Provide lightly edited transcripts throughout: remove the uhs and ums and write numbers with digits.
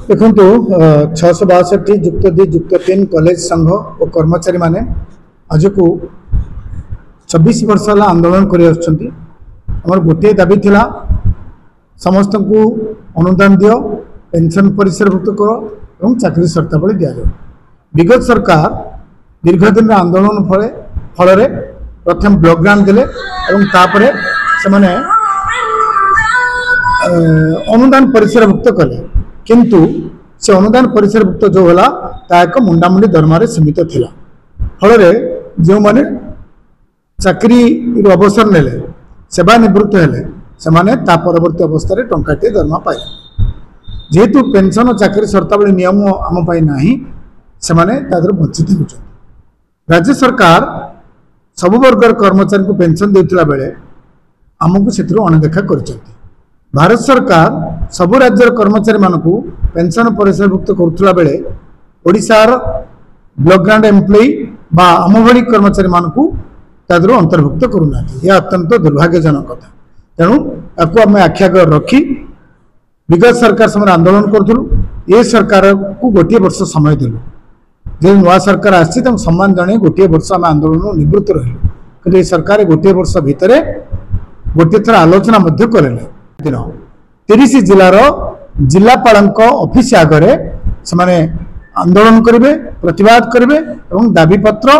देखु 662 युक्त 2 युक्त 3 कॉलेज संघ और कर्मचारी माने आज को 24 वर्ष है आंदोलन कर गोटे दाबी थिला समस्त को अनुदान दियो पेंशन परिसरभुक्त करो और चाकरी शर्तावली दि जाओ। विगत सरकार दीर्घ दिन आंदोलन फल प्रथम ब्लॉक ग्रांट देले तापरे से माने अनुदान परिसरभुक्त कले किंतु से अनुदान परिसरभुक्त जो होला ता एक मुंडामुंडी दरमारे सीमित थिला फल जो माने चाकरी अवसर नेले सेवानिवृत्त हेले से माने ता परवर्ती अवस्था टंकाटे दरमा पाए जेहेतु पेंशन और चाकरी शर्तावली नियम आम नहीं से माने वंचित होती। राज्य सरकार सबु वर्गर कर्मचारी को पेंशन देउथिला बेले आमको से अणदेखा कर। भारत सरकार सबु राज्यर कर्मचारी मानकु पेंशन परिसरभुक्त करुला बेले ओडिशार ब्लॉक ग्रांट एम्प्लॉई बा आम भली कर्मचारी मानकु तादर अंतर्भुक्त करूना। यह अत्यंत दुर्भाग्यजनक कथा। तेणु आपको आम आख्यागर रखी विगत सरकार समय आंदोलन करूँ ये सरकार को गोटे वर्ष समय देलु जो नुआ सरकार आसी सम्मान जन गोटे वर्ष आम आंदोलन निवृत्त रही कि सरकार गोटे वर्ष भितर गोटे थर आलोचना करें दिन 30 जिलार जिलापाल ऑफिस आगे से आंदोलन करेंगे प्रतिवाद करेंगे और दाबीपत्र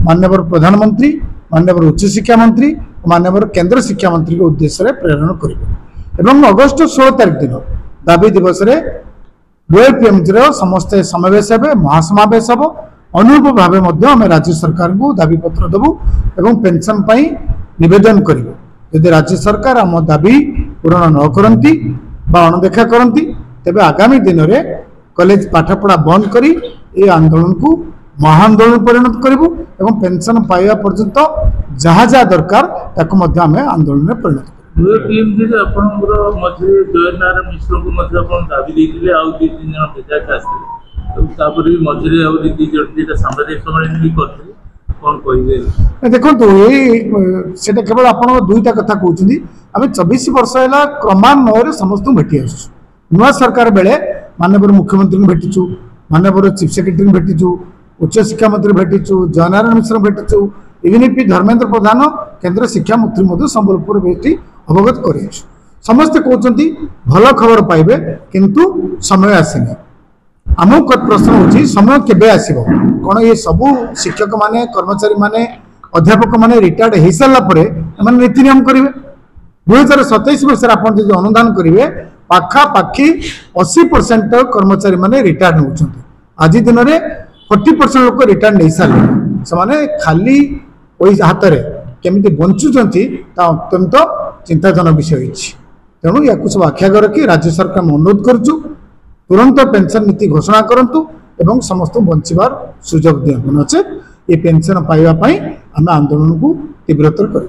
माननीय प्रधानमंत्री माननीय उच्च शिक्षा मंत्री माननीय केंद्र शिक्षा मंत्री के उद्देश्य प्रेरण करेंगे। अगस्ट 16 तारीख दिन दाबी दिवस पीएमजी समस्त समावेश हे महासमावेश हम अनुरूप भाव आम राज्य सरकार को दाबीपत्र देवु और पेंशन निवेदन करूँ। यदि राज्य सरकार आम दाबी पूरण न करती अणदेखा करती तेज आगामी दिन में कॉलेज पाठपढ़ा बंद करी ये आंदोलन को महाआंदोलन परिणत करूँ और पेंशन पाइबा पर्यंत जहाँ जहाँ दरकार ताकू आम आंदोलन में परिणत देखो ये केवल आप दुईटा कथा कहते आम 24 वर्ष है क्रमान्वय समस्त भेटी आस नुआ सरकार बेले माननीय मुख्यमंत्री भेटीचु माननीय चीफ सेक्रेटरी भेटीचु उच्च शिक्षा मंत्री भेटीचु जयनारायण मिश्र भेटीचु इवन धर्मेंद्र प्रधान केंद्र शिक्षा मंत्री संबलपुर भेटी अवगत कर समस्ते कहते भल खबर पाइबे किंतु समय आसनी। आम प्रश्न हो समय केबे आसीबो कौन ये सबू शिक्षक माने कर्मचारी माने अध्यापक माने रिटायर्ड हो सारा पर नीति नियम करेंगे 2027 वर्ष आप अनुदान करेंगे पाखापाखि 80% कर्मचारी माने रिटायर्ड होती आज दिन में 40% लोग रिटायर्ड नहीं सारे से खाली हाथ में केमी बंचुंट अत्यंत चिंताजनक विषय तेणु या सब आख्यागर रखी राज्य सरकार में अनुरोध करुँ तुरंत पेंशन नीति घोषणा करंतु एवं समस्त बंचार सुजोग दिखाते ये पेंशन पाइबा आम आंदोलन को तीव्रतर कर।